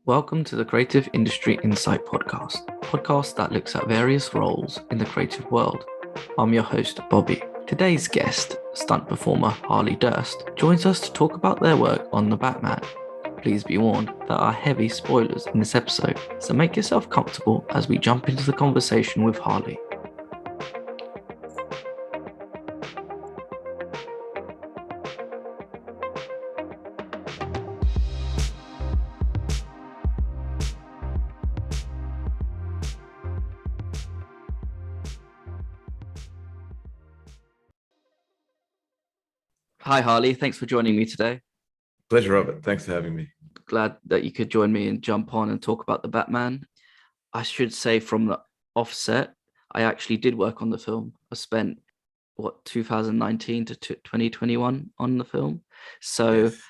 Welcome to the Creative Industry Insight podcast that looks at various roles in the creative world. I'm your host, Bobby. Today's guest, stunt performer Harley Durst, joins us to talk about their work on the Batman. Please be warned, there are heavy spoilers in this episode, so make yourself comfortable as we jump into the conversation with Harley. Hi, Harley. Thanks for joining me today. Pleasure, Robert. Thanks for having me. Glad that you could join me and jump on and talk about the Batman. I should say from the offset, I actually did work on the film. I spent, 2019 to 2021 on the film. So Yes.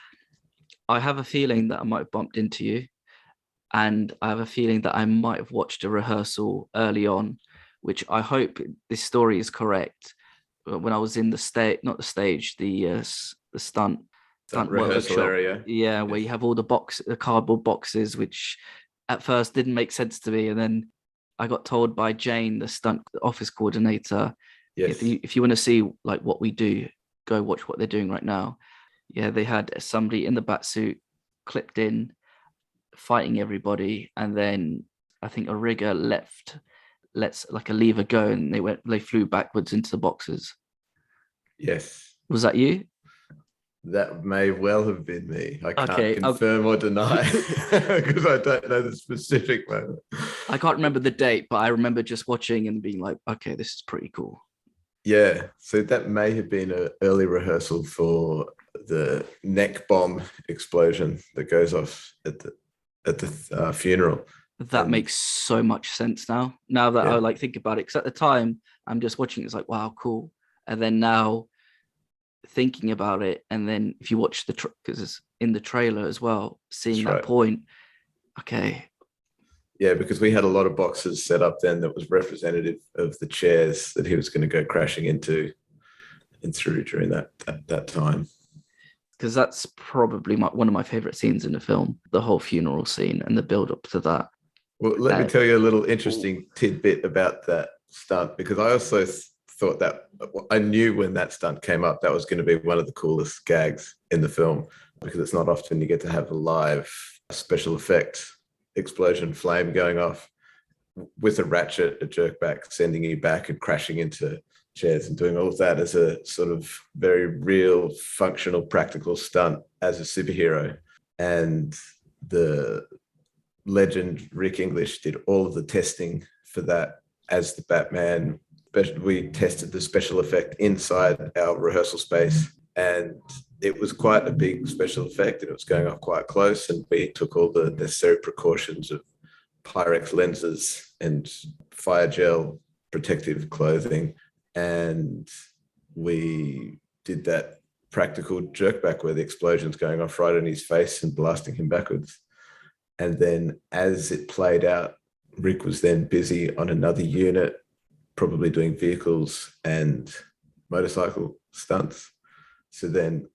I have a feeling that I might have bumped into you. And I have a feeling that I might have watched a rehearsal early on, which I hope this story is correct. When I was in the stunt Rehearsal workshop, area. yeah, where Yes. you have all the cardboard boxes, which at first didn't make sense to me, and then I got told by Jane, the stunt office coordinator, Yes. if you want to see like what we do, go watch what they're doing right now. Yeah, they had somebody in the bat suit clipped in, fighting everybody, and then I think a rigger lets like a lever go, and they flew backwards into the boxes. Yes. Was that you? That may well have been me. I can't Okay, confirm or deny because I don't know the specific moment. I can't remember the date, but I remember just watching and being like, okay, this is pretty cool. Yeah. So that may have been an early rehearsal for the neck bomb explosion that goes off at the funeral. That makes so much sense now. Now that I like think about it, because at the time I'm just watching, it's like, wow, cool. And then now thinking about it, and then if you watch because it's in the trailer as well, seeing that point, okay. Yeah, because we had a lot of boxes set up then that was representative of the chairs that he was going to go crashing into and through during that time. Because that's probably one of my favorite scenes in the film, the whole funeral scene and the build up to that. Well, let me tell you a little interesting tidbit about that stunt, because I also thought that I knew when that stunt came up, that was going to be one of the coolest gags in the film, because it's not often you get to have a live special effect explosion flame going off with a ratchet, a jerk back, sending you back and crashing into chairs and doing all of that as a sort of very real, functional, practical stunt as a superhero. And the legend Rick English did all of the testing for that as the Batman. We tested the special effect inside our rehearsal space, and it was quite a big special effect, and it was going off quite close, and we took all the necessary precautions of Pyrex lenses and fire gel protective clothing, and we did that practical jerk back where the explosion's going off right in his face and blasting him backwards. And then as it played out, Rick was then busy on another unit, probably doing vehicles and motorcycle stunts. So then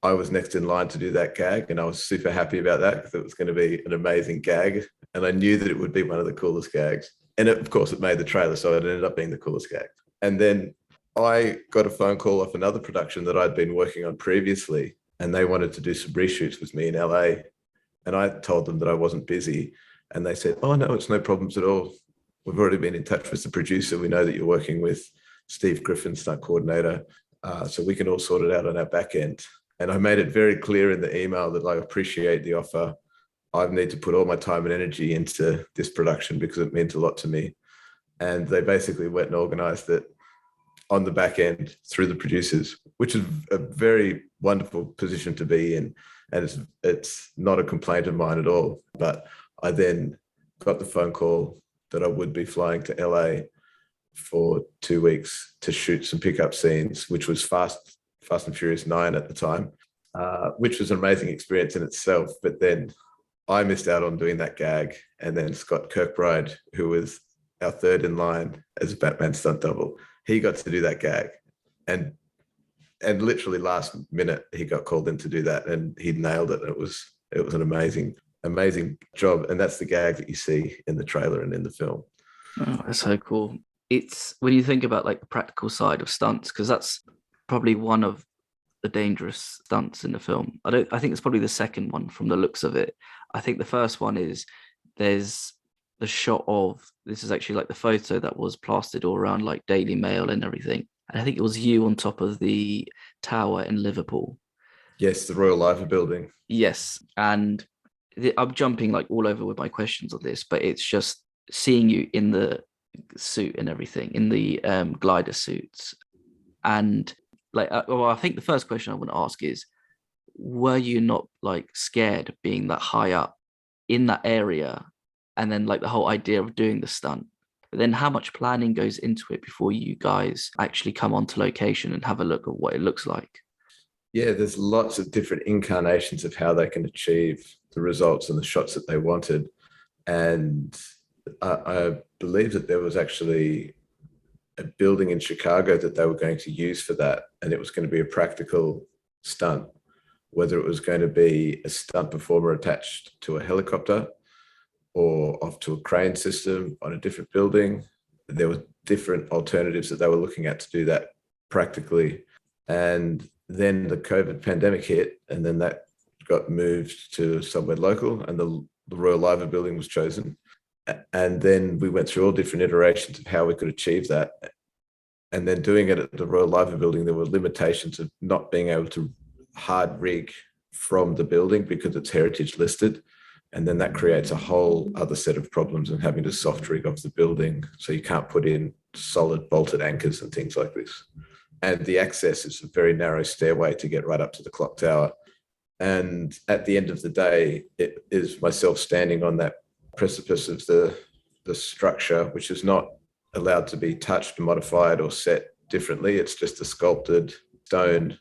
I was next in line to do that gag, and I was super happy about that because it was going to be an amazing gag. And I knew that it would be one of the coolest gags. And of course, it made the trailer, so it ended up being the coolest gag. And then I got a phone call off another production that I'd been working on previously, and they wanted to do some reshoots with me in LA. And I told them that I wasn't busy, and they said, oh, no, it's no problems at all. We've already been in touch with the producer. We know that you're working with Steve Griffin, stunt coordinator, so we can all sort it out on our back end. And I made it very clear in the email that I appreciate the offer. I need to put all my time and energy into this production because it meant a lot to me. And they basically went and organized it on the back end through the producers, which is a very wonderful position to be in. And it's not a complaint of mine at all. But I then got the phone call that I would be flying to LA for 2 weeks to shoot some pickup scenes, which was Fast and Furious 9 at the time, which was an amazing experience in itself. But then I missed out on doing that gag. And then Scott Kirkbride, who was our third in line as a Batman stunt double, he got to do that gag. And literally last minute, he got called in to do that, and he nailed it. It was an amazing amazing job. And that's the gag that you see in the trailer and in the film. Oh, that's so cool. It's when you think about like the practical side of stunts, because that's probably one of the dangerous stunts in the film. I think it's probably the second one from the looks of it. I think the first one is there's the shot of this is actually like the photo that was plastered all around like Daily Mail and everything. And I think it was you on top of the tower in Liverpool. Yes, the Royal Liver building. Yes. And I'm jumping like all over with my questions on this, but it's just seeing you in the suit and everything, in the glider suits. And like, well, I think the first question I want to ask is, were you not like scared of being that high up in that area? And then like the whole idea of doing the stunt, but then how much planning goes into it before you guys actually come onto location and have a look at what it looks like? Yeah, there's lots of different incarnations of how they can achieve the results and the shots that they wanted. And I believe that there was actually a building in Chicago that they were going to use for that. And it was going to be a practical stunt, whether it was going to be a stunt performer attached to a helicopter or off to a crane system on a different building. There were different alternatives that they were looking at to do that practically. And then the COVID pandemic hit, and then that got moved to somewhere local, and the Royal Liver building was chosen. And then we went through all different iterations of how we could achieve that. And then doing it at the Royal Liver building, there were limitations of not being able to hard rig from the building because it's heritage listed. And then that creates a whole other set of problems and having to soft rig off the building. So you can't put in solid bolted anchors and things like this. And the access is a very narrow stairway to get right up to the clock tower. And at the end of the day, it is myself standing on that precipice of the structure, which is not allowed to be touched, modified, or set differently. It's just a sculpted stone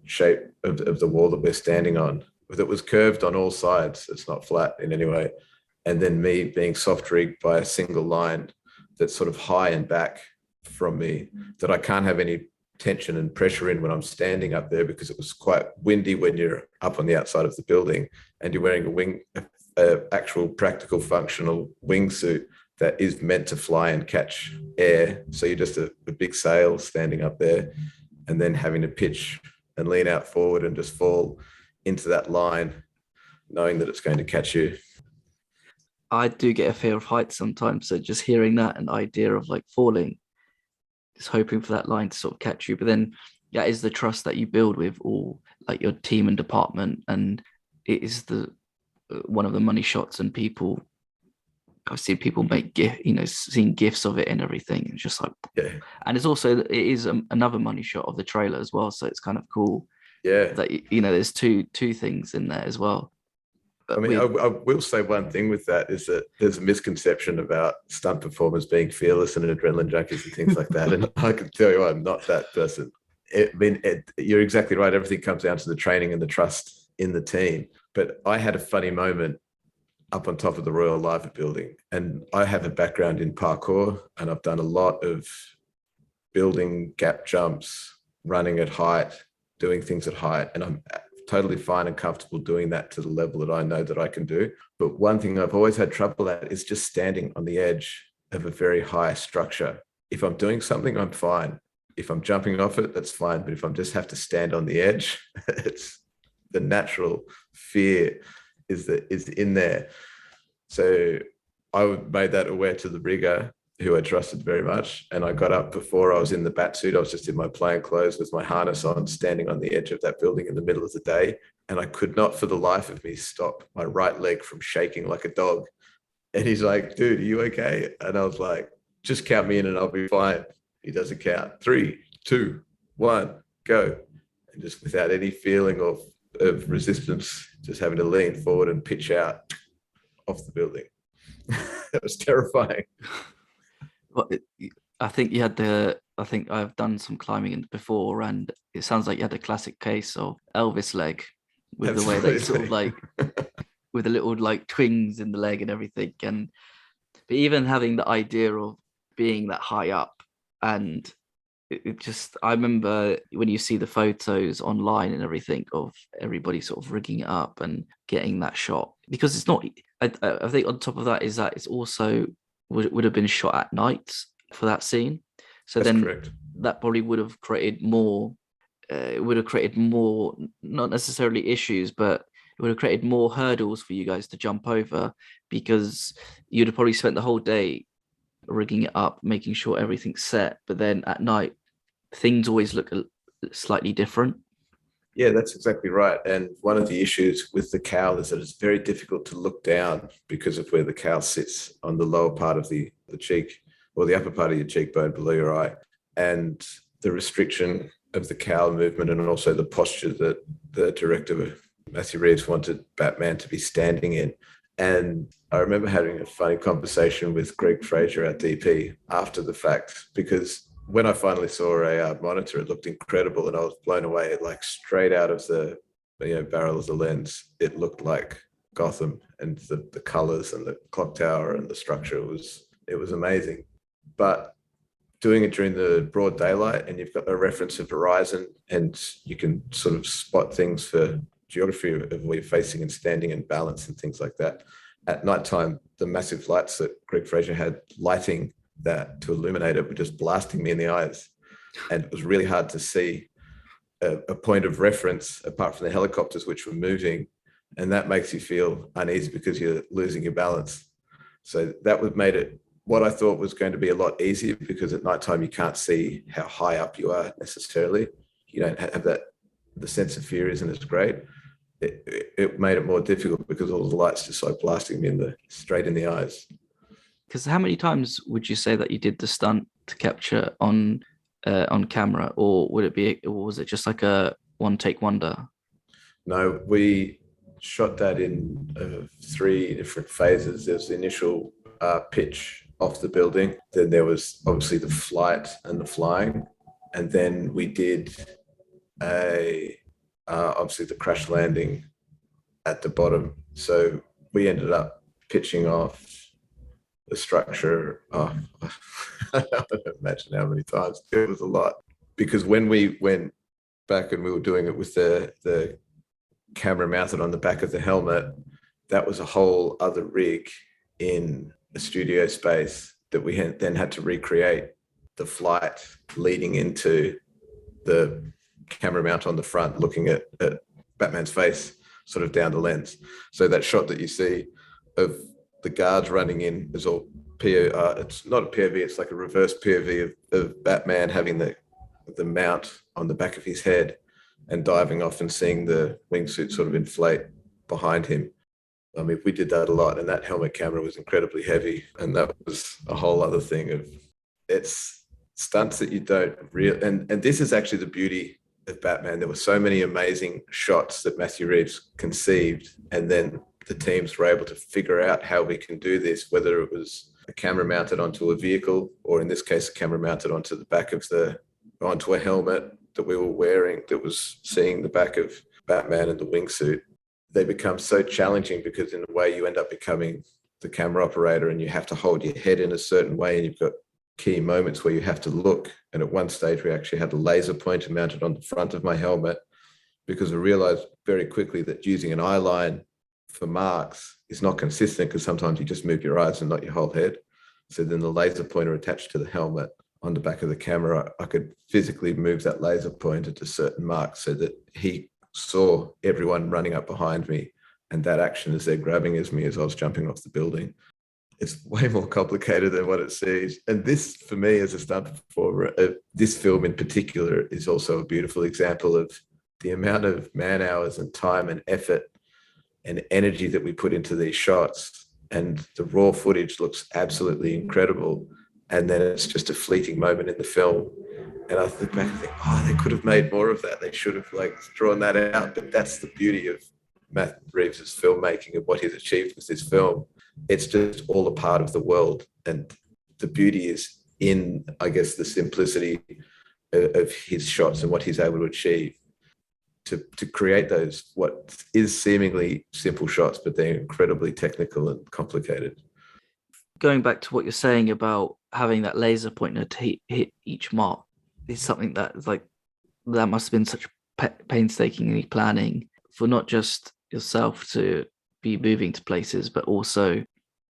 shape of the wall that we're standing on. That was curved on all sides. It's not flat in any way. And then me being soft rigged by a single line that's sort of high and back from me, that I can't have any tension and pressure in when I'm standing up there, because it was quite windy when you're up on the outside of the building and you're wearing a actual practical functional wingsuit that is meant to fly and catch air. So you're just a big sail standing up there, and then having to pitch and lean out forward and just fall into that line, knowing that it's going to catch you. I do get a fear of heights sometimes. So just hearing that and the idea of like falling, just hoping for that line to sort of catch you. But then that is the trust that you build with all like your team and department. And it is the one of the money shots, and people, I've seen people make seeing gifs of it and everything. It's just like, yeah. And it's also, it is another money shot of the trailer as well. So it's kind of cool. Yeah. That, there's two things in there as well. But I mean, I will say one thing with that is that there's a misconception about stunt performers being fearless and adrenaline junkies and things like that. And I can tell you, I'm not that person. You're exactly right. Everything comes down to the training and the trust in the team. But I had a funny moment up on top of the Royal Liver building. And I have a background in parkour, and I've done a lot of building gap jumps, running at height, doing things at height. And I'm totally fine and comfortable doing that to the level that I know that I can do. But one thing I've always had trouble at is just standing on the edge of a very high structure. If I'm doing something, I'm fine. If I'm jumping off it, that's fine. But if I'm just have to stand on the edge, it's the natural fear is in there. So I made that aware to the rigger, who I trusted very much. And I got up before I was in the bat suit. I was just in my plain clothes with my harness on, standing on the edge of that building in the middle of the day. And I could not for the life of me stop my right leg from shaking like a dog. And he's like, dude, are you okay? And I was like, just count me in and I'll be fine. He doesn't count. 3, 2, 1, go. And just without any feeling of resistance, just having to lean forward and pitch out off the building. That was terrifying. I think I've done some climbing before, and it sounds like you had a classic case of Elvis leg, with Absolutely. The way they sort of like with the little like twings in the leg and everything. But even having the idea of being that high up and it just, I remember when you see the photos online and everything of everybody sort of rigging it up and getting that shot, because it's not, I think on top of that is that it's also would have been shot at night for that scene. So That's then correct. that probably would have created more, it would have created more, not necessarily issues, but it would have created more hurdles for you guys to jump over, because you'd have probably spent the whole day rigging it up, making sure everything's set. But then at night, things always look slightly different. Yeah, that's exactly right. And one of the issues with the cowl is that it's very difficult to look down because of where the cowl sits on the lower part of the cheek, or the upper part of your cheekbone below your eye. And the restriction of the cowl movement, and also the posture that the director, Matthew Reeves, wanted Batman to be standing in. And I remember having a funny conversation with Greg Fraser, our DP, after the fact, because when I finally saw a monitor, it looked incredible, and I was blown away. Like straight out of the barrel of the lens, it looked like Gotham, and the colors and the clock tower and the structure it was amazing. But doing it during the broad daylight, and you've got a reference of horizon, and you can sort of spot things for geography of where you're facing and standing and balance and things like that. At nighttime, the massive lights that Greg Fraser had lighting that to illuminate it were just blasting me in the eyes. And it was really hard to see a point of reference apart from the helicopters, which were moving. And that makes you feel uneasy because you're losing your balance. So that would made it what I thought was going to be a lot easier, because at nighttime you can't see how high up you are necessarily. You don't have that, the sense of fear isn't as great. It made it more difficult because all the lights just like blasting me straight in the eyes. Because how many times would you say that you did the stunt to capture on camera, or was it just like a one take wonder? No, we shot that in 3 different phases. There's the initial pitch off the building, then there was obviously the flight and the flying, and then we did obviously the crash landing at the bottom. So we ended up pitching off the structure. I don't imagine how many times. It was a lot, because when we went back and we were doing it with the camera mounted on the back of the helmet, that was a whole other rig in a studio space that we then had to recreate the flight leading into the camera mount on the front, looking at Batman's face sort of down the lens. So that shot that you see of the guards running in is all it's not a POV, it's like a reverse POV of Batman having the mount on the back of his head and diving off and seeing the wingsuit sort of inflate behind him. I mean, we did that a lot, and that helmet camera was incredibly heavy, and that was a whole other thing of it's stunts that you don't really, and this is actually the beauty of Batman. There were so many amazing shots that Matthew Reeves conceived, and then the teams were able to figure out how we can do this, whether it was a camera mounted onto a vehicle, or in this case, a camera mounted onto the back of onto a helmet that we were wearing that was seeing the back of Batman and the wingsuit. They become so challenging because in a way you end up becoming the camera operator, and you have to hold your head in a certain way, and you've got key moments where you have to look. And at one stage we actually had a laser pointer mounted on the front of my helmet, because I realized very quickly that using an eye line for marks is not consistent, because sometimes you just move your eyes and not your whole head. So then the laser pointer attached to the helmet on the back of the camera, I could physically move that laser pointer to certain marks so that he saw everyone running up behind me, and that action as they're grabbing me as I was jumping off the building. It's way more complicated than what it seems. And this, for me, as a stunt performer, this film in particular is also a beautiful example of the amount of man hours and time and effort and energy that we put into these shots. And the raw footage looks absolutely incredible. And then it's just a fleeting moment in the film. And I think back and think, oh, they could have made more of that. They should have drawn that out. But that's the beauty of Matt Reeves' filmmaking and what he's achieved with this film. It's just all a part of the world. And the beauty is in, I guess, the simplicity of his shots and what he's able to achieve to create those, what is seemingly simple shots, but they're incredibly technical and complicated. Going back to what you're saying about having that laser pointer to hit each mark, is something that is like that must have been such painstakingly planning for not just yourself to be moving to places, but also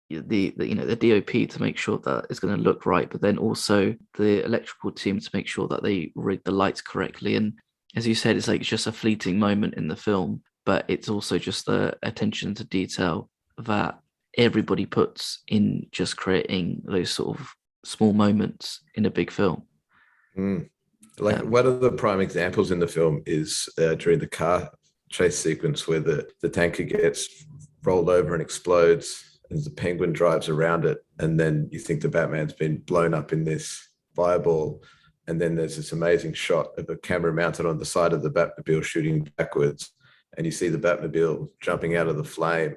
the DOP to make sure that it's going to look right, but then also the electrical team to make sure that they rig the lights correctly. And as you said, it's like just a fleeting moment in the film, but it's also just the attention to detail that everybody puts in just creating those sort of small moments in a big film. Like one of the prime examples in the film is during the car chase sequence where the tanker gets rolled over and explodes as the Penguin drives around it. And then you think the Batman's been blown up in this fireball. And then there's this amazing shot of a camera mounted on the side of the Batmobile shooting backwards. And you see the Batmobile jumping out of the flame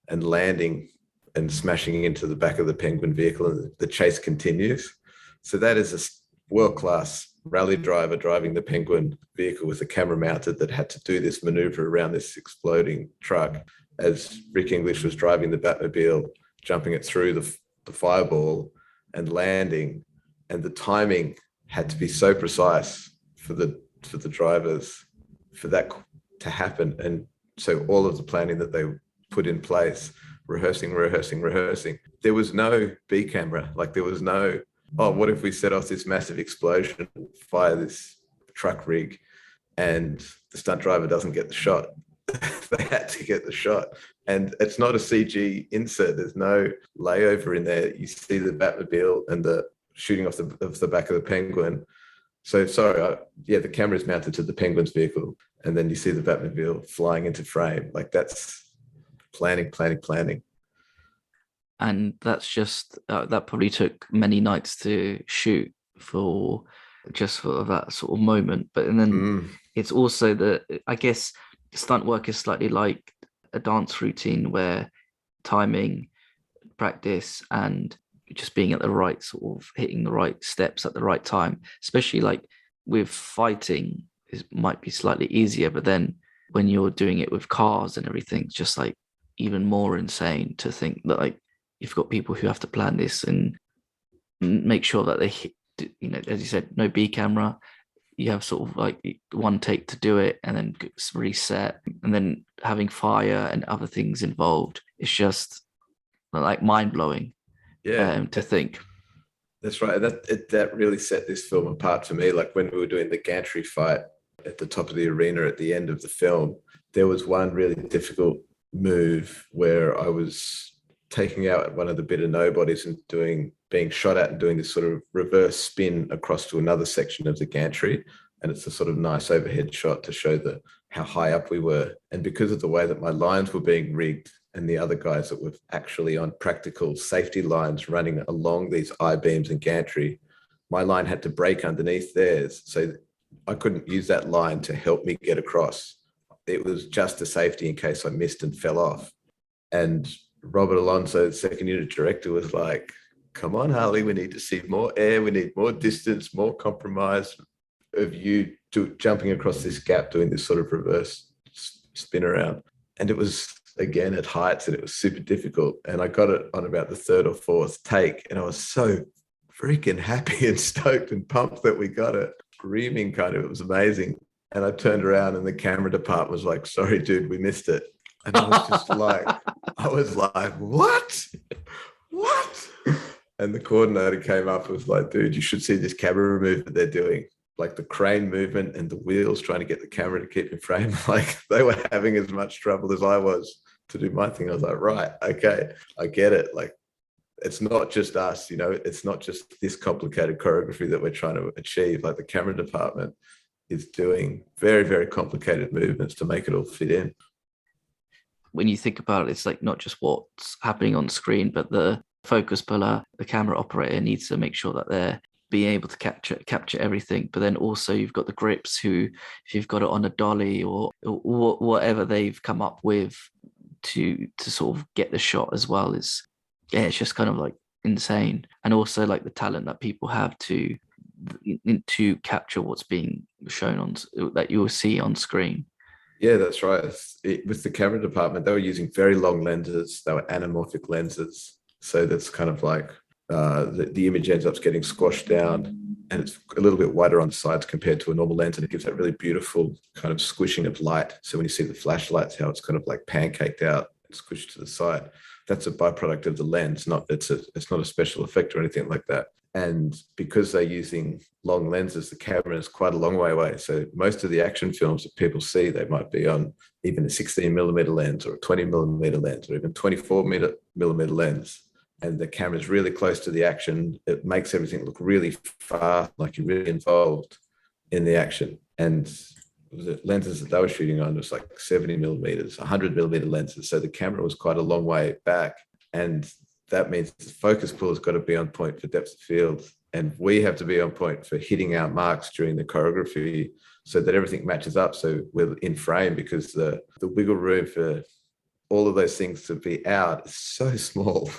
and landing and smashing into the back of the Penguin vehicle, and the chase continues. So that is a world-class rally driver driving the Penguin vehicle with a camera mounted that had to do this maneuver around this exploding truck as Rick English was driving the Batmobile, jumping it through the fireball and landing. And the timing had to be so precise for the drivers for that to happen. And so all of the planning that they put in place, rehearsing. There was no B camera. Like there was no, oh, what if we set off this massive explosion, fire this truck rig, and the stunt driver doesn't get the shot? They had to get the shot. And it's not a CG insert. There's no layover in there. You see the Batmobile and the shooting off the back of the Penguin. So sorry, the camera is mounted to the Penguin's vehicle, and then you see the Batmobile flying into frame. Like that's planning. And that's just that probably took many nights to shoot for that sort of moment. But and then it's also I guess stunt work is slightly like a dance routine where timing, practice, and just being at the right sort of hitting the right steps at the right time, especially like with fighting, it might be slightly easier, but then when you're doing it with cars and everything, it's just like even more insane to think that like you've got people who have to plan this and make sure that they hit, as you said, no B camera. You have sort of like one take to do it and then reset, and then having fire and other things involved. It's just like mind blowing. To think. That's right. That really set this film apart for me. Like when we were doing the gantry fight at the top of the arena at the end of the film, there was one really difficult move where I was taking out one of the bitter nobodies and being shot at and doing this sort of reverse spin across to another section of the gantry. And it's a sort of nice overhead shot to show how high up we were. And because of the way that my lines were being rigged and the other guys that were actually on practical safety lines running along these I-beams and gantry, my line had to break underneath theirs. So I couldn't use that line to help me get across. It was just a safety in case I missed and fell off. And Robert Alonso, the second unit director, was like, come on, Harley, we need to see more air. We need more distance, more compromise of you jumping across this gap, doing this sort of reverse spin around. And it was, again, at heights, and it was super difficult. And I got it on about the third or fourth take. And I was so freaking happy and stoked and pumped that we got it. Screaming kind of, it was amazing. And I turned around and the camera department was like, sorry, dude, we missed it. And I was just like, what? And the coordinator came up and was like, dude, you should see this camera movement they're doing. Like the crane movement and the wheels trying to get the camera to keep in frame. Like they were having as much trouble as I was to do my thing. I was like, right, okay, I get it. Like it's not just us, it's not just this complicated choreography that we're trying to achieve. Like the camera department is doing very, very complicated movements to make it all fit in. When you think about it, it's like not just what's happening on screen, but the focus puller, the camera operator needs to make sure that they're being able to capture everything. But then also you've got the grips who, if you've got it on a dolly or whatever they've come up with to sort of get the shot as well, it's just kind of like insane. And also like the talent that people have to capture what's being shown that you will see on screen. Yeah, that's right. With the camera department, they were using very long lenses. They were anamorphic lenses. So that's kind of like the image ends up getting squashed down, and it's a little bit wider on the sides compared to a normal lens, and it gives that really beautiful kind of squishing of light. So when you see the flashlights, how it's kind of like pancaked out and squished to the side, that's a byproduct of the lens. It's not a special effect or anything like that. And because they're using long lenses, the camera is quite a long way away. So most of the action films that people see, they might be on even a 16 millimeter lens or a 20 millimeter lens or even 24 millimeter lens. And the camera is really close to the action. It makes everything look really fast, like you're really involved in the action. And the lenses that they were shooting on was like 70 millimeters, 100 millimeter lenses. So the camera was quite a long way back. And that means the focus pull has got to be on point for depth of field. And we have to be on point for hitting our marks during the choreography so that everything matches up. So we're in frame, because the wiggle room for all of those things to be out is so small.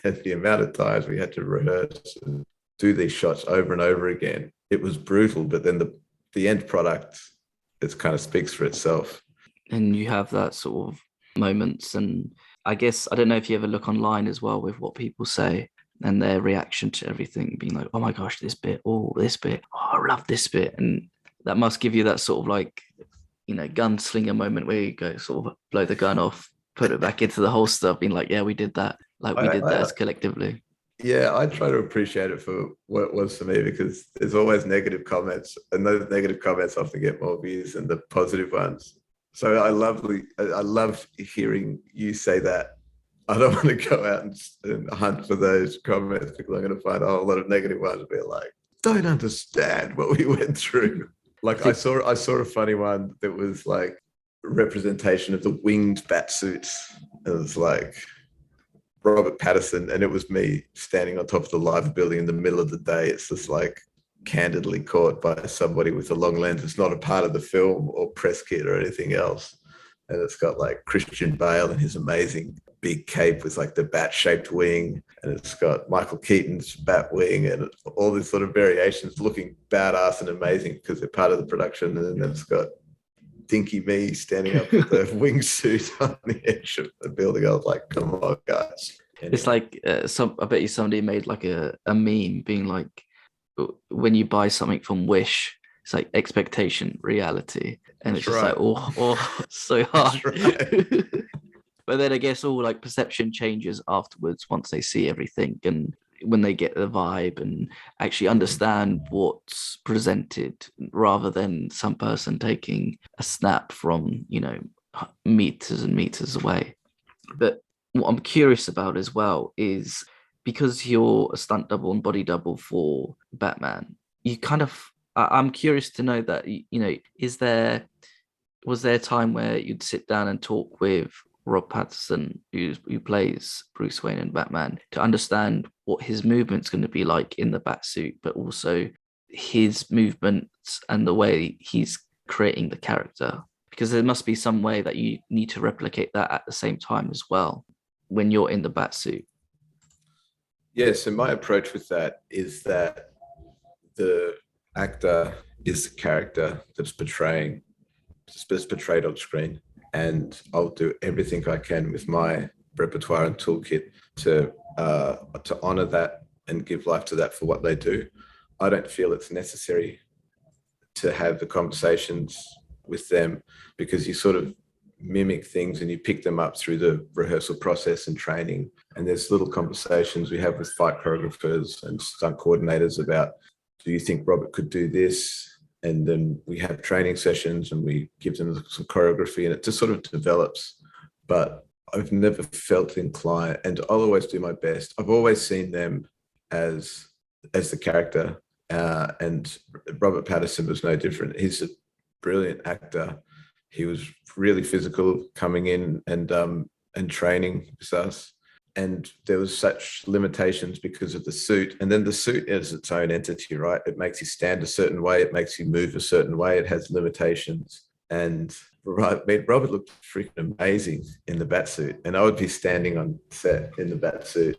And the amount of times we had to rehearse and do these shots over and over again, it was brutal. But then the end product, it kind of speaks for itself. And you have that sort of moments, and I guess, I don't know if you ever look online as well with what people say and their reaction to everything, being like, oh my gosh, this bit, oh, I love this bit. And that must give you that sort of like, gunslinger moment where you go sort of blow the gun off, put it back into the holster, being like, yeah, we did that. Like we did that as collectively. Yeah, I try to appreciate it for what it was for me, because there's always negative comments, and those negative comments often get more views than the positive ones. So I love hearing you say that. I don't want to go out and hunt for those comments, because I'm going to find a whole lot of negative ones. Be like, don't understand what we went through. Like I saw a funny one that was like representation of the winged bat suits. It was like Robert Pattinson, and it was me standing on top of the live building in the middle of the day. It's just like candidly caught by somebody with a long lens. It's not a part of the film or press kit or anything else. And it's got like Christian Bale and his amazing big cape with like the bat-shaped wing. And it's got Michael Keaton's bat wing and all these sort of variations looking badass and amazing because they're part of the production. And then it's got Dinky me standing up with the wingsuit on the edge of the building. I was like, come on, guys. Anyway. It's like I bet you somebody made like a meme being like, when you buy something from Wish, it's like expectation, reality. And it's just right. Like, so hard. Right. But then I guess all like perception changes afterwards once they see everything and when they get the vibe and actually understand what's presented rather than some person taking a snap from, meters and meters away. But what I'm curious about as well is because you're a stunt double and body double for Batman, you kind of, I'm curious to know that, was there a time where you'd sit down and talk with Rob Pattinson, who plays Bruce Wayne and Batman, to understand what his movement's going to be like in the Batsuit, but also his movements and the way he's creating the character? Because there must be some way that you need to replicate that at the same time as well when you're in the Batsuit. Yeah, so my approach with that is that the actor is the character that's portrayed on screen. And I'll do everything I can with my repertoire and toolkit to honor that and give life to that for what they do. I don't feel it's necessary to have the conversations with them because you sort of mimic things and you pick them up through the rehearsal process and training. And there's little conversations we have with fight choreographers and stunt coordinators about, do you think Robert could do this? And then we have training sessions and we give them some choreography and it just sort of develops. But I've never felt inclined, and I'll always do my best. I've always seen them as the character, and Robert Pattinson was no different. He's a brilliant actor. He was really physical coming in and training with us. And there was such limitations because of the suit. And then the suit is its own entity, right? It makes you stand a certain way. It makes you move a certain way. It has limitations. And Robert looked freaking amazing in the Batsuit. And I would be standing on set in the Batsuit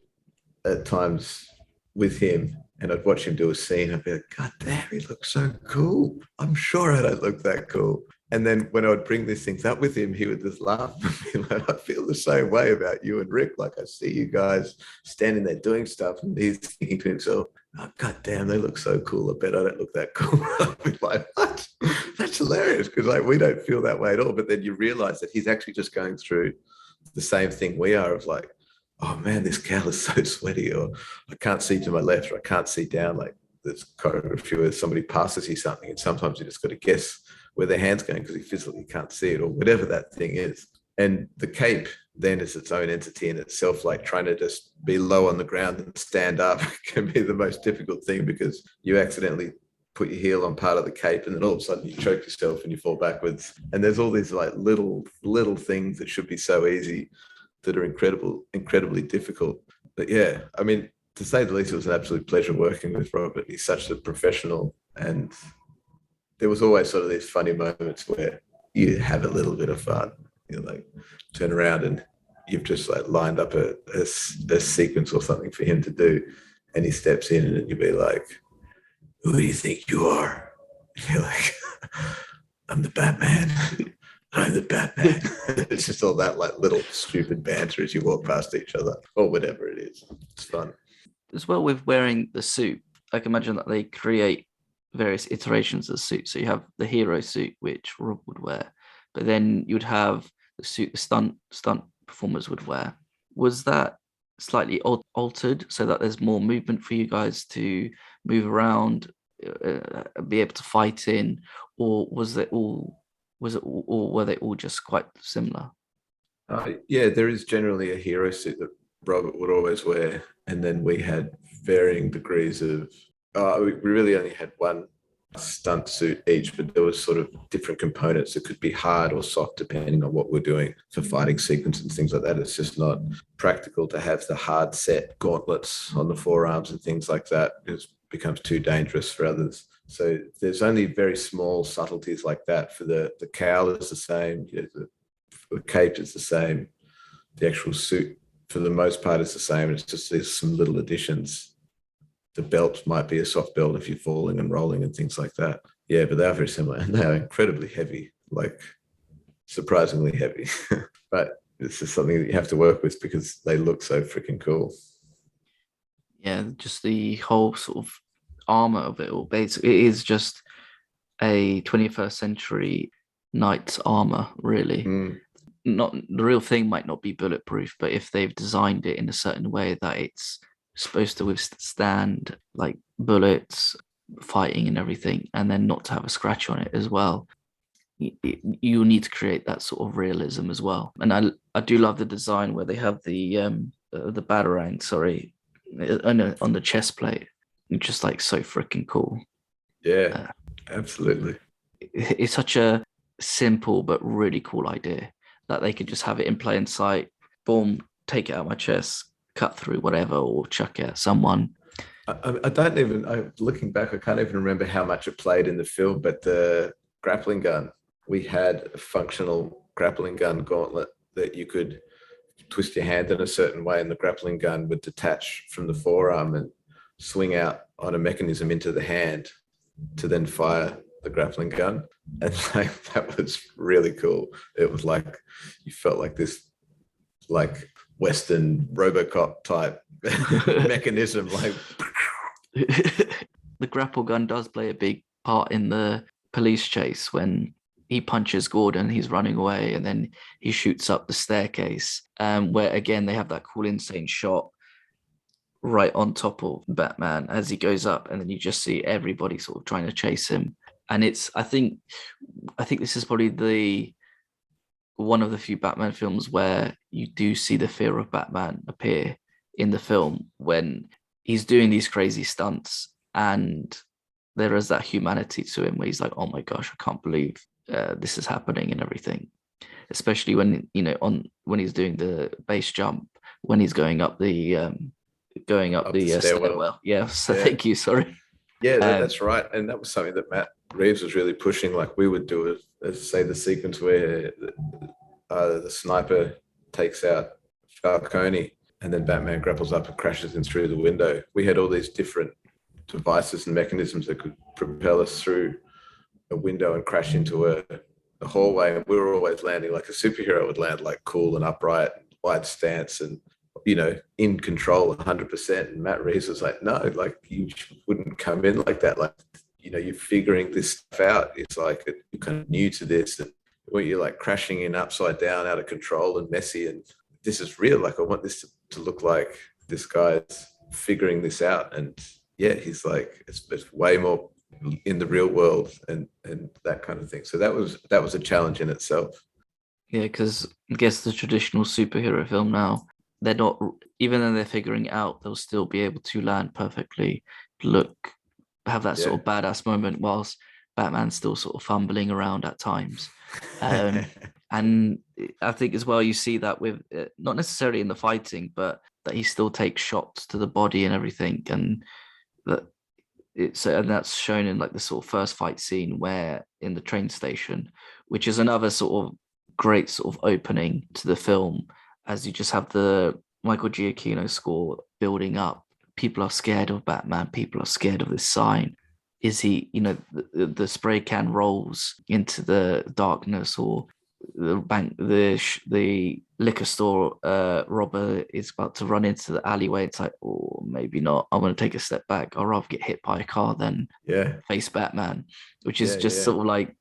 at times with him. And I'd watch him do a scene. I'd be like, God damn, he looks so cool. I'm sure I don't look that cool. And then when I would bring these things up with him, he would just laugh and be like, I feel the same way about you and Rick. Like, I see you guys standing there doing stuff, and he's thinking to himself, oh, God damn, they look so cool. I bet I don't look that cool. I'll be like, what? That's hilarious, because like we don't feel that way at all. But then you realize that he's actually just going through the same thing we are, of like, oh man, this gal is so sweaty, or I can't see to my left, or I can't see down. Like, there's choreography where somebody passes you something, and sometimes you just got to guess where their hand's going because you physically can't see it, or whatever that thing is. And the cape then is its own entity in itself. Like, trying to just be low on the ground and stand up can be the most difficult thing, because you accidentally put your heel on part of the cape, and then all of a sudden you choke yourself and you fall backwards. And there's all these like little things that should be so easy that are incredibly difficult. But yeah, I mean, to say the least, it was an absolute pleasure working with Robert. He's such a professional, and there was always sort of these funny moments where you have a little bit of fun. You know, like, turn around and you've just like lined up a sequence or something for him to do, and he steps in, and you'd be like, who do you think you are? And you're like, I'm the Batman. I'm the Batman. It's just all that like little stupid banter as you walk past each other, or whatever it is. It's fun. As well, with wearing the suit, I can imagine that they create various iterations of the suit. So you have the hero suit, which Rob would wear, but then you'd have the suit the stunt performers would wear. Was that slightly altered so that there's more movement for you guys to move around, be able to fight in, or or were they all just quite similar? Yeah, there is generally a hero suit that Robert would always wear, and then we had varying degrees of. We really only had one stunt suit each, but there was sort of different components that could be hard or soft depending on what we're doing for fighting sequence and things like that. It's just not practical to have the hard set gauntlets on the forearms and things like that. It becomes too dangerous for others. So there's only very small subtleties like that. For the cowl is the same, the cape is the same, the actual suit for the most part is the same. It's just there's some little additions. The belt might be a soft belt if you're falling and rolling and things like that. Yeah, but they are very similar, and they are incredibly heavy, like surprisingly heavy. But it's just something that you have to work with because they look so freaking cool. Yeah, just the whole sort of armor of it all. Basically, it is just a 21st century knight's armor, really. Not the real thing might not be bulletproof, but if they've designed it in a certain way that it's supposed to withstand like bullets, fighting and everything, and then not to have a scratch on it as well, you need to create that sort of realism as well. And I do love the design where they have the batarang, on the chest plate. It's just like so freaking cool. Yeah, absolutely. It's such a simple but really cool idea that they could just have it in plain sight, boom, take it out of my chest, cut through whatever, or chuck it at someone. I don't even, looking back, I can't even remember how much it played in the film, but the grappling gun, we had a functional grappling gun gauntlet that you could twist your hand in a certain way, and the grappling gun would detach from the forearm and swing out on a mechanism into the hand to then fire the grappling gun. And like, that was really cool. It was like, you felt like this, like Western RoboCop type mechanism. Like, the grapple gun does play a big part in the police chase when he punches Gordon, he's running away, and then he shoots up the staircase, where again they have that cool insane shot right on top of Batman as he goes up, and then you just see everybody sort of trying to chase him. And it's I think this is probably the one of the few Batman films where you do see the fear of Batman appear in the film when he's doing these crazy stunts, and there is that humanity to him where he's like, oh my gosh, I can't believe this is happening and everything. Especially when, when he's doing the base jump, when he's going up the stairwell. Yeah, so yeah. Thank you, sorry. Yeah, that's right. And that was something that Matt Reeves was really pushing. Like, we would do it, as say, the sequence where the sniper takes out Falcone and then Batman grapples up and crashes in through the window. We had all these different devices and mechanisms that could propel us through a window and crash into a the hallway, and we were always landing like a superhero would land, like cool and upright, wide stance, and in control 100%. And Matt Reeves was like, no, like you wouldn't come in like that. Like, you're figuring this stuff out. It's like you're kind of new to this, and where you're like crashing in upside down, out of control and messy. And this is real. Like, I want this to look like this guy's figuring this out. And yeah, he's like, it's way more in the real world and that kind of thing. So that was a challenge in itself. Yeah, because I guess the traditional superhero film now, they're not, even though they're figuring it out, they'll still be able to land perfectly, have that sort of badass moment whilst Batman's still sort of fumbling around at times. And I think as well, you see that with not necessarily in the fighting, but that he still takes shots to the body and everything. And that's shown in like the sort of first fight scene where in the train station, which is another sort of great sort of opening to the film, as you just have the Michael Giacchino score building up. People are scared of Batman. People are scared of this sign. Is he, the spray can rolls into the darkness, or the bank, the liquor store robber is about to run into the alleyway. It's like, oh, maybe not. I'm going to take a step back. I'd rather get hit by a car than face Batman, which is sort of like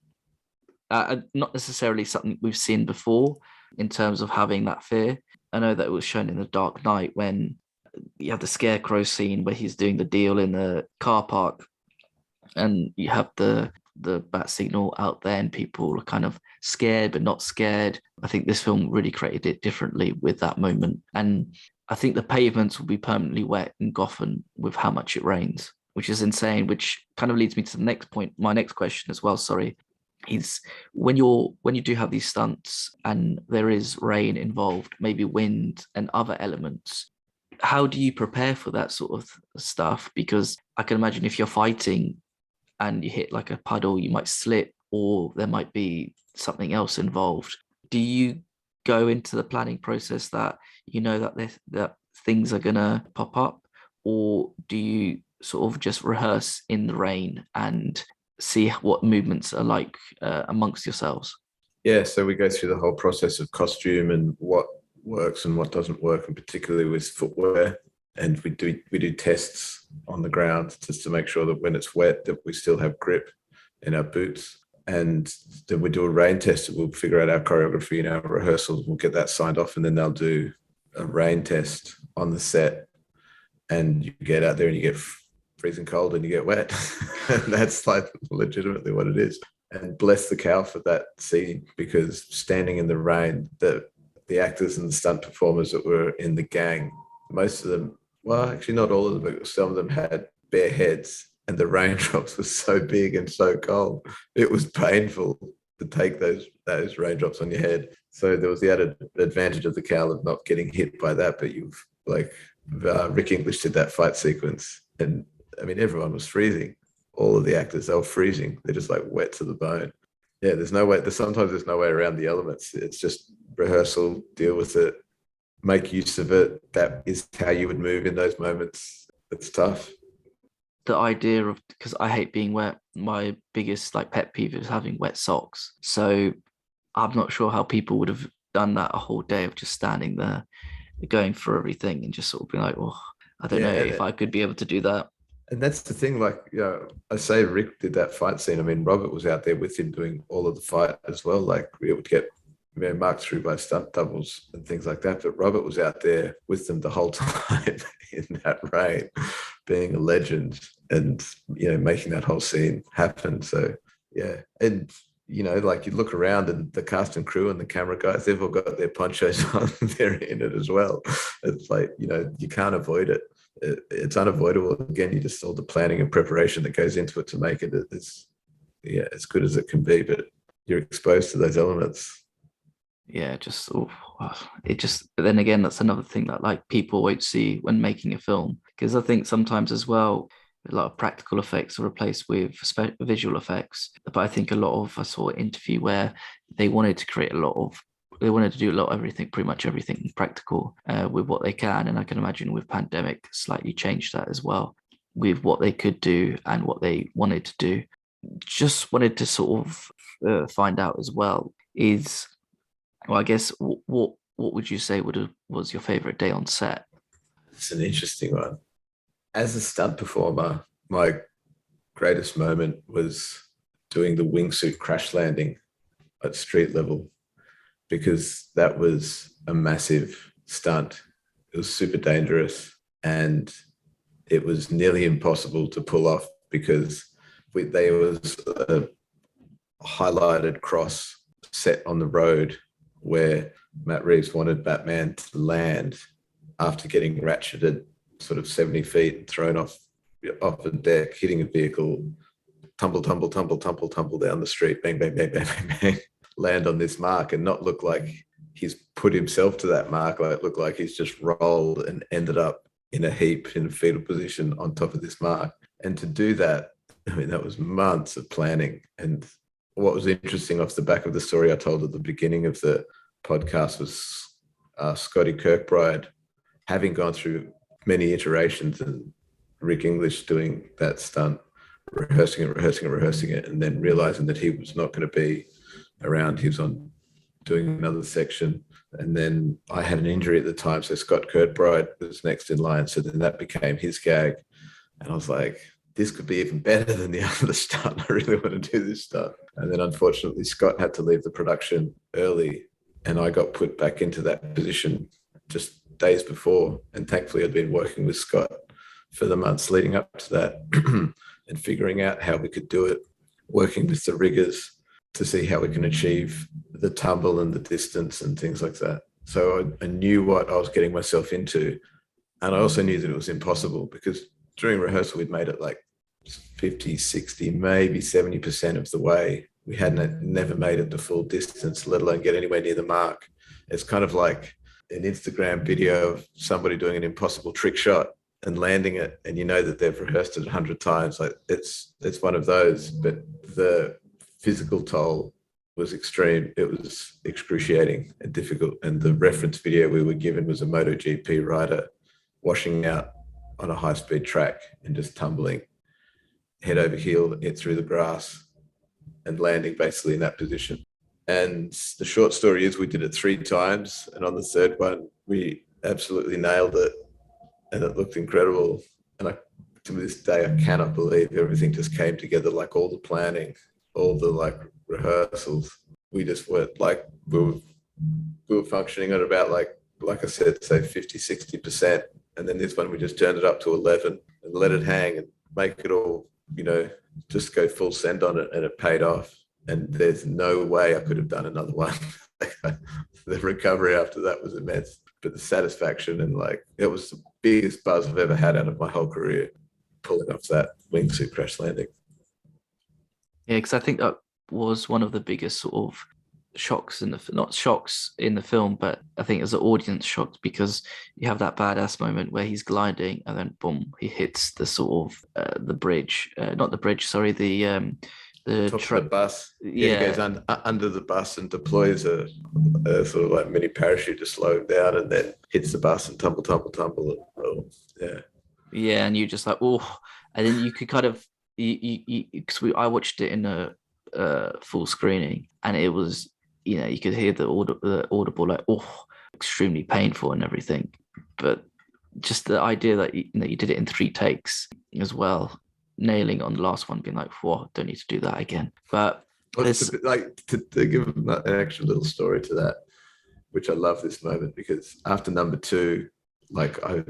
not necessarily something we've seen before in terms of having that fear. I know that it was shown in The Dark Knight when you have the scarecrow scene where he's doing the deal in the car park, and you have the bat signal out there and people are kind of scared but not scared. I think this film really created it differently with that moment. And I think the pavements will be permanently wet in Gotham with how much it rains, which is insane, which kind of leads me to the next point. My next question as well, sorry, is when you do have these stunts and there is rain involved, maybe wind and other elements, how do you prepare for that sort of stuff? Because I can imagine if you're fighting and you hit like a puddle, you might slip, or there might be something else involved. Do you go into the planning process that that things are gonna pop up, or do you sort of just rehearse in the rain and see what movements are like amongst yourselves? Yeah, so we go through the whole process of costume and what works and what doesn't work, and particularly with footwear. And we do tests on the ground just to make sure that when it's wet that we still have grip in our boots. And then we do a rain test. We'll figure out our choreography and our rehearsals. We'll get that signed off, and then they'll do a rain test on the set. And you get out there and you get freezing cold and you get wet. And that's like legitimately what it is. And bless the cow for that scene, because standing in the rain, the actors and the stunt performers that were in the gang, most of them, well, actually not all of them, but some of them had bare heads, and the raindrops were so big and so cold. It was painful to take those raindrops on your head. So there was the added advantage of the cowl of not getting hit by that. But Rick English did that fight sequence, and I mean, everyone was freezing. All of the actors, they were freezing. They're just like wet to the bone. Yeah, sometimes there's no way around the elements. It's just rehearsal, deal with it, make use of it. That is how you would move in those moments. It's tough. The idea of, because I hate being wet, my biggest like pet peeve is having wet socks. So I'm not sure how people would have done that a whole day of just standing there, going through everything and just sort of being like, oh, I don't know if I could be able to do that. And that's the thing, I say Rick did that fight scene. I mean, Robert was out there with him doing all of the fight as well. Like, it would get marked through by stunt doubles and things like that. But Robert was out there with them the whole time in that rain, being a legend and, making that whole scene happen. So, yeah. And, you look around and the cast and crew and the camera guys, they've all got their ponchos on. They're in it as well. It's like, you can't avoid it. It's unavoidable. Again, you just all the planning and preparation that goes into it to make it as good as it can be, but you're exposed to those elements. Yeah, but then again, that's another thing that like people won't see when making a film, because I think sometimes as well, a lot of practical effects are replaced with visual effects. But I think a lot of, I saw an interview where they wanted to do a lot of everything, pretty much everything practical with what they can. And I can imagine with pandemic slightly changed that as well, with what they could do and what they wanted to do. just wanted to sort of find out as well is, well, I guess what would you say was your favorite day on set? It's an interesting one. As a stunt performer, my greatest moment was doing the wingsuit crash landing at street level, because that was a massive stunt. It was super dangerous and it was nearly impossible to pull off because there was a highlighted cross set on the road where Matt Reeves wanted Batman to land after getting ratcheted sort of 70 feet and thrown off a deck, hitting a vehicle, tumble down the street, bang, bang, bang, bang, bang, bang, land on this mark and not look like he's put himself to that mark, like look like he's just rolled and ended up in a heap in a fetal position on top of this mark. And to do that, I mean, that was months of planning. And what was interesting off the back of the story I told at the beginning of the podcast was Scotty Kirkbride, having gone through many iterations and Rick English doing that stunt, rehearsing it, and then realizing that he was not going to be around. He was on doing another section. And then I had an injury at the time. So Scott Kirkbride was next in line. So then that became his gag. And I was like, this could be even better than the other stunt. I really want to do this stunt. And then unfortunately, Scott had to leave the production early and I got put back into that position just days before. And thankfully, I'd been working with Scott for the months leading up to that and figuring out how we could do it, working with the riggers to see how we can achieve the tumble and the distance and things like that. So I knew what I was getting myself into. And I also knew that it was impossible because during rehearsal, we'd made it like 50, 60, maybe 70% of the way. We hadn't never made it the full distance, let alone get anywhere near the mark. It's kind of like an Instagram video of somebody doing an impossible trick shot and landing it, and you know that they've rehearsed it 100 times. Like it's one of those, but the physical toll was extreme. It was excruciating and difficult. And the reference video we were given was a MotoGP rider washing out on a high-speed track and just tumbling head over heel, hit through the grass and landing basically in that position. And the short story is we did it 3 times. And on the third one, we absolutely nailed it. And it looked incredible. And to this day, I cannot believe everything just came together, like all the planning, all the like rehearsals. We just went like, we were functioning at about like I said, say 50, 60%. And then this one, we just turned it up to 11 and let it hang and make it all, just go full send on it. And it paid off. And there's no way I could have done another one. The recovery after that was immense. But the satisfaction and like, it was the biggest buzz I've ever had out of my whole career, pulling off that wingsuit crash landing. Yeah, because I think that was one of the biggest sort of shocks not shocks in the film, but I think as an audience shocked, because you have that badass moment where he's gliding and then boom, he hits the sort of the bridge, not the bridge, sorry, the top of the bus. Yeah, he goes under the bus and deploys a sort of like mini parachute to slow him down, and then hits the bus and tumble. Yeah, and you just like, oh, and then you could kind of because I watched it in a full screening, and it was, you could hear the audible like, oh, extremely painful and everything, but just the idea that you did it in 3 takes as well, nailing on the last one, being like, whoa, don't need to do that again. But it's like to give an extra little story to that, which I love this moment, because after number 2, like I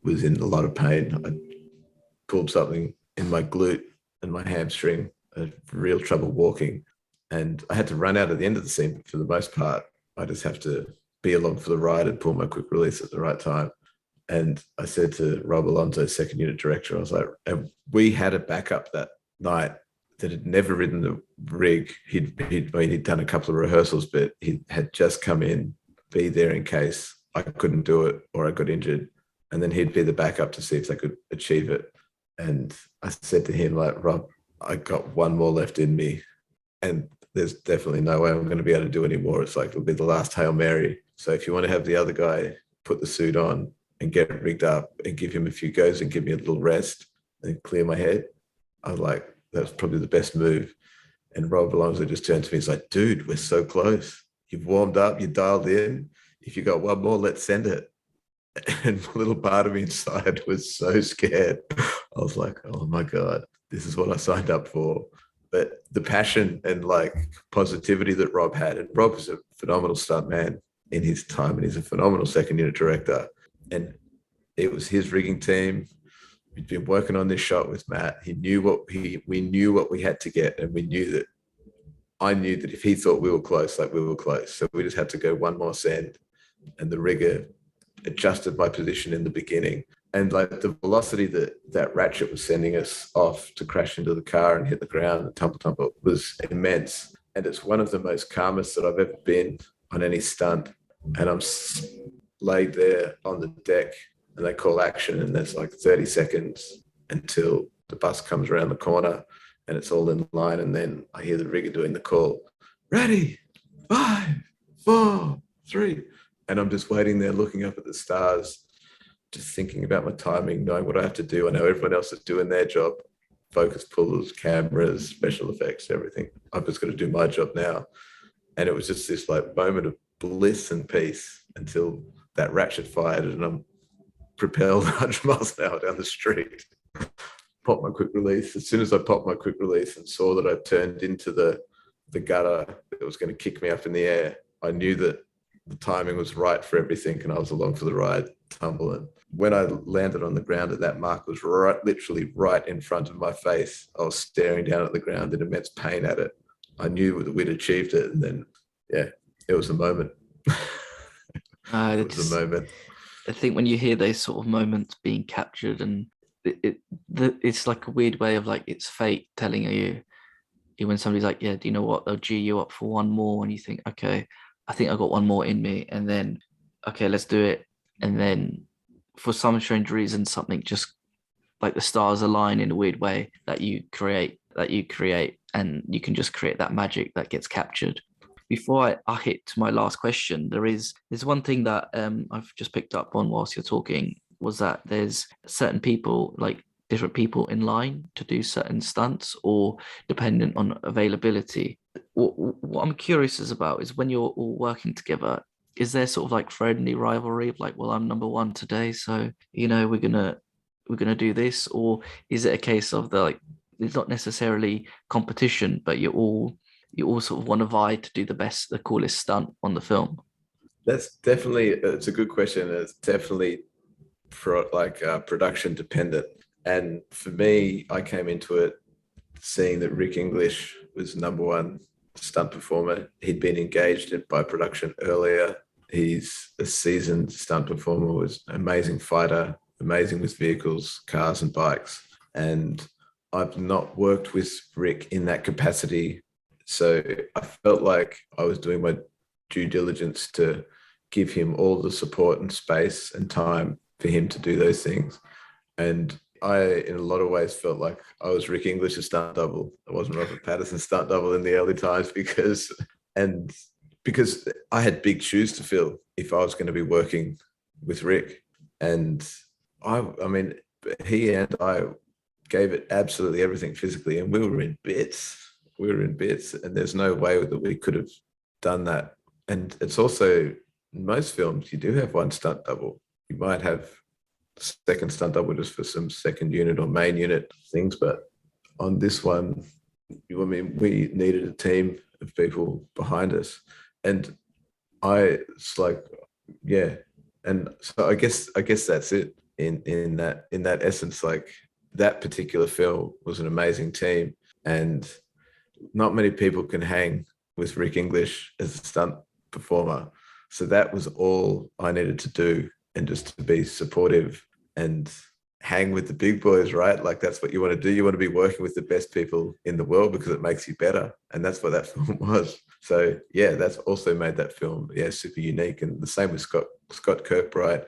was in a lot of pain. I pulled something in my glute and my hamstring. I had real trouble walking, and I had to run out at the end of the scene. But for the most part, I just have to be along for the ride and pull my quick release at the right time. And I said to Rob Alonso, second unit director, I was like, and we had a backup that night that had never ridden the rig. He'd done a couple of rehearsals, but he had just come in, be there in case I couldn't do it or I got injured. And then he'd be the backup to see if they could achieve it. And I said to him, like, Rob, I got one more left in me, and there's definitely no way I'm going to be able to do any more. It's like, it'll be the last Hail Mary. So if you want to have the other guy put the suit on and get rigged up and give him a few goes and give me a little rest and clear my head, I was like, that was probably the best move. And Rob Alonso just turned to me. He's like, dude, we're so close. You've warmed up, you dialed in. If you got one more, let's send it. And a little part of me inside was so scared. I was like, oh my God, this is what I signed up for. But the passion and like positivity that Rob had, and Rob was a phenomenal stunt man in his time, and he's a phenomenal second unit director. And it was his rigging team. We'd been working on this shot with Matt. We knew what we had to get, and I knew that if he thought we were close, like we were close. So we just had to go one more send, and the rigger adjusted my position in the beginning. And like the velocity that ratchet was sending us off to crash into the car and hit the ground and tumble was immense. And it's one of the most calmest that I've ever been on any stunt. And I'm laid there on the deck, and they call action, and there's like 30 seconds until the bus comes around the corner and it's all in line. And then I hear the rigger doing the call, ready, 5, 4, 3. And I'm just waiting there looking up at the stars, just thinking about my timing, knowing what I have to do. I know everyone else is doing their job, focus pullers, cameras, special effects, everything. I've just got to do my job now. And it was just this like moment of bliss and peace until that ratchet fired, and I'm propelled 100 miles an hour down the street. Popped my quick release. As soon as I popped my quick release and saw that I turned into the gutter that was going to kick me up in the air, I knew that the timing was right for everything, and I was along for the ride, tumbling. When I landed on the ground, that mark was literally right in front of my face. I was staring down at the ground in immense pain at it. I knew that we'd achieved it, and then, yeah, it was a moment. It was a moment. I think when you hear those sort of moments being captured, and it's like a weird way of like, it's fate telling you when somebody's like, yeah, do you know what? They'll G you up for one more, and you think, okay, I think I got one more in me, and then, okay, let's do it. And then for some strange reason, something just like the stars align in a weird way that you create, and you can just create that magic that gets captured. Before I hit to my last question, there's one thing that I've just picked up on whilst you're talking, was that there's certain people, like different people in line to do certain stunts, or dependent on availability. What I'm curious about is when you're all working together, is there sort of like friendly rivalry of like, well, I'm number one today, so we're gonna do this, or is it a case of it's not necessarily competition, but you all sort of want to vie to do the coolest stunt on the film? That's definitely, it's a good question. It's definitely production dependent. And for me, I came into it seeing that Rick English was number one stunt performer. He'd been engaged by production earlier. He's a seasoned stunt performer, was an amazing fighter, amazing with vehicles, cars and bikes. And I've not worked with Rick in that capacity. So I felt like I was doing my due diligence to give him all the support and space and time for him to do those things. And I, in a lot of ways, felt like I was Rick English's stunt double. I wasn't Robert Pattinson's stunt double in the early times because I had big shoes to fill if I was going to be working with Rick. And I mean, he and I gave it absolutely everything physically, and we were in bits. And there's no way that we could have done that. And it's also, in most films, you do have one stunt double. You might have second stunt double just for some second unit or main unit things, but on this one, we needed a team of people behind us. And it's like, yeah. And so I guess that's it in that essence. Like, that particular film was an amazing team, and not many people can hang with Rick English as a stunt performer. So that was all I needed to do, and just to be supportive and hang with the big boys, right? Like, that's what you want to do. You want to be working with the best people in the world because it makes you better. And that's what that film was. So yeah, that's also made that film, super unique. And the same with Scott Kirkbride.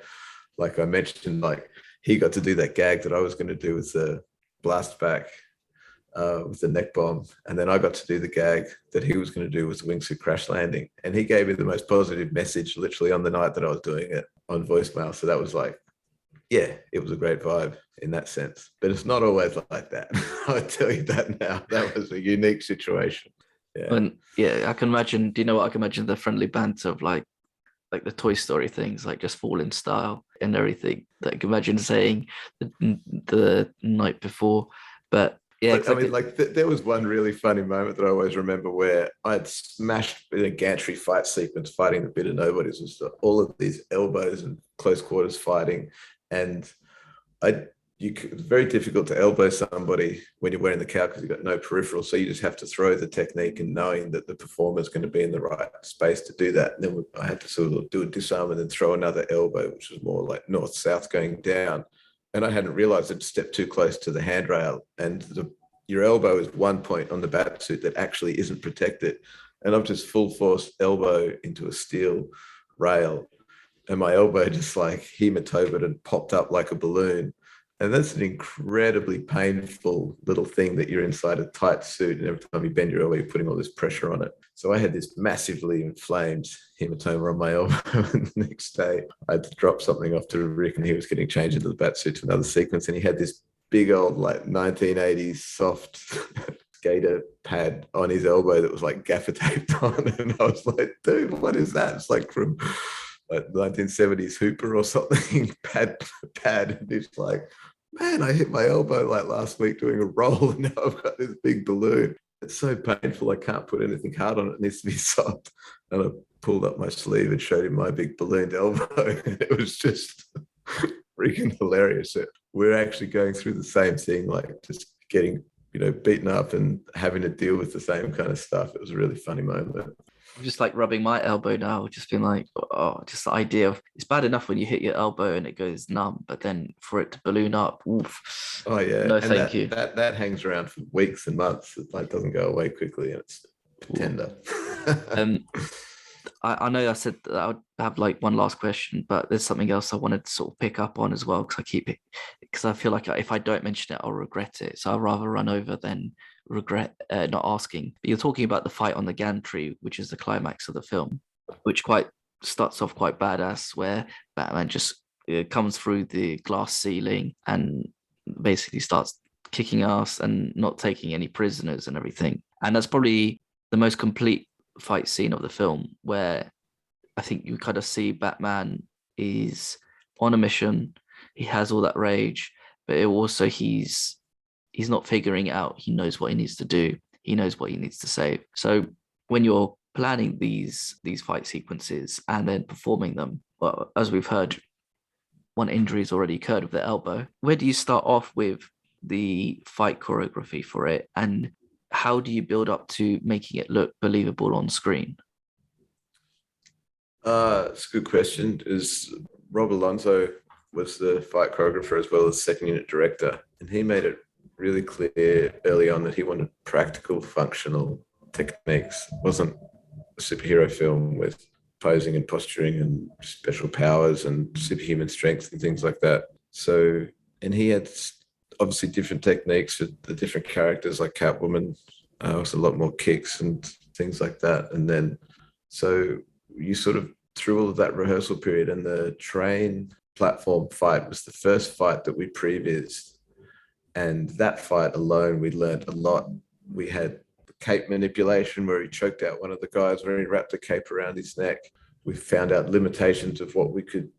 Like I mentioned, like, he got to do that gag that I was going to do with the blast back, with the neck bomb. And then I got to do the gag that he was going to do with the wingsuit crash landing. And he gave me the most positive message literally on the night that I was doing it on voicemail. So that was like Yeah, it was a great vibe in that sense, but it's not always like that. I'll tell you that now. That was a unique situation. Yeah. And yeah, I can imagine. Do you know what I can imagine? The friendly banter of like the Toy Story things, like just fall in style and everything. That I can imagine saying the night before. But yeah, But I mean, exactly. like there was one really funny moment that I always remember where I'd smashed in a gantry fight sequence, fighting the bit of nobodies, was all of these elbows and close quarters fighting, and it's very difficult to elbow somebody when you're wearing the cowl because you've got no peripheral. So you just have to throw the technique and knowing that the performer is going to be in the right space to do that. And then I had to sort of do a disarm and then throw another elbow, which was more like north-south going down. And I hadn't realized I'd stepped too close to the handrail, and your elbow is one point on the bat suit that actually isn't protected. And I've just full force elbow into a steel rail, and my elbow just like hematobaed and popped up like a balloon. And that's an incredibly painful little thing that you're inside a tight suit, and every time you bend your elbow, you're putting all this pressure on it. So I had this massively inflamed hematoma on my elbow. And the next day, I had to drop something off to Rick, and he was getting changed into the bat suit to another sequence, and he had this big old like 1980s soft skater pad on his elbow that was like gaffer taped on, and I was like, dude, what is that? It's like from like 1970s Hooper or something. pad. And he's like, man, I hit my elbow like last week doing a roll, and now I've got this big balloon. It's so painful. I can't put anything hard on it. It needs to be soft. And I pulled up my sleeve and showed him my big ballooned elbow. And it was just freaking hilarious. We're actually going through the same thing, like just getting, beaten up and having to deal with the same kind of stuff. It was a really funny moment. I'm just like rubbing my elbow now, just being like, oh, just the idea of it's bad enough when you hit your elbow and it goes numb, but then for it to balloon up, oof. Oh yeah, No, and thank you. that hangs around for weeks and months. It like doesn't go away quickly, and it's tender. Um, I know I said that I would have like one last question, but there's something else I wanted to sort of pick up on as well because I keep it because I feel like if I don't mention it, I'll regret it. So I'd rather run over than regret not asking. But you're talking about the fight on the gantry, which is the climax of the film, which quite starts off quite badass, where Batman just comes through the glass ceiling and basically starts kicking ass and not taking any prisoners and everything. And that's probably the most complete fight scene of the film, where I think you kind of see Batman is on a mission. He has all that rage, but he's not figuring it out. He knows what he needs to do. He knows what he needs to save. So when you're planning these fight sequences and then performing them, well, as we've heard, one injury has already occurred with the elbow. Where do you start off with the fight choreography for it, and how do you build up to making it look believable on screen? It's a good question. Is Rob Alonso was the fight choreographer as well as second unit director, and he made it really clear early on that he wanted practical, functional techniques. It wasn't a superhero film with posing and posturing and special powers and superhuman strength and things like that. So, and he had obviously different techniques for the different characters, like Catwoman, was a lot more kicks and things like that. And then, so you sort of through all of that rehearsal period, and the train platform fight was the first fight that we prevised. And that fight alone, we learned a lot. We had cape manipulation where he choked out one of the guys where he wrapped a cape around his neck. We found out limitations of what we could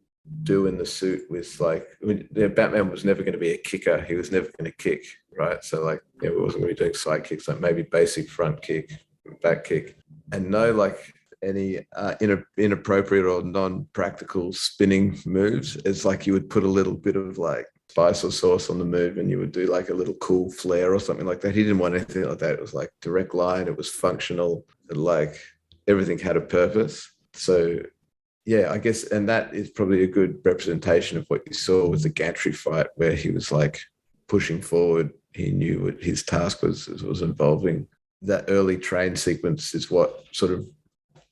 do in the suit with, like, Batman was never going to be a kicker. He was never going to kick, right? So like, we wasn't going to be doing side kicks, like maybe basic front kick, back kick, and no like any inappropriate or non-practical spinning moves. It's like you would put a little bit of like spice or sauce on the move and you would do like a little cool flair or something like that. He didn't want anything like that. It was like direct line. It was functional. And like everything had a purpose. So yeah, I guess, and that is probably a good representation of what you saw with the gantry fight, where he was like pushing forward. He knew what his task was involving. That early train sequence is what sort of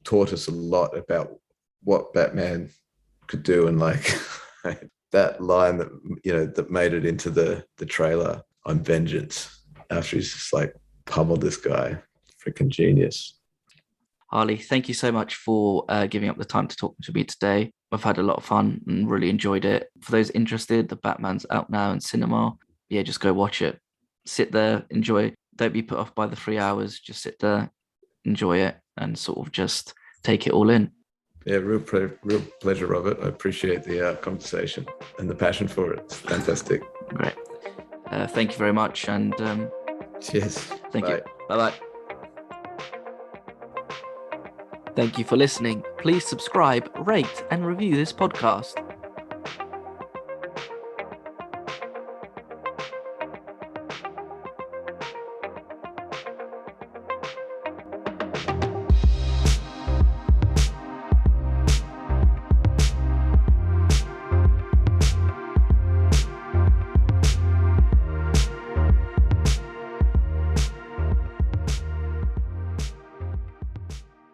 taught us a lot about what Batman could do. And like that line that, that made it into the trailer, "I'm vengeance," after he's just like pummeled this guy. Freaking genius. Harley, thank you so much for giving up the time to talk to me today. I've had a lot of fun and really enjoyed it. For those interested, the Batman's out now in cinema. Yeah, just go watch it. Sit there, enjoy. Don't be put off by the 3 hours. Just sit there, enjoy it, and sort of just take it all in. Yeah, real pleasure, Robert. I appreciate the conversation and the passion for it. It's fantastic. Great. Thank you very much. And cheers. Thank you. Bye-bye. Thank you for listening. Please subscribe, rate, and review this podcast.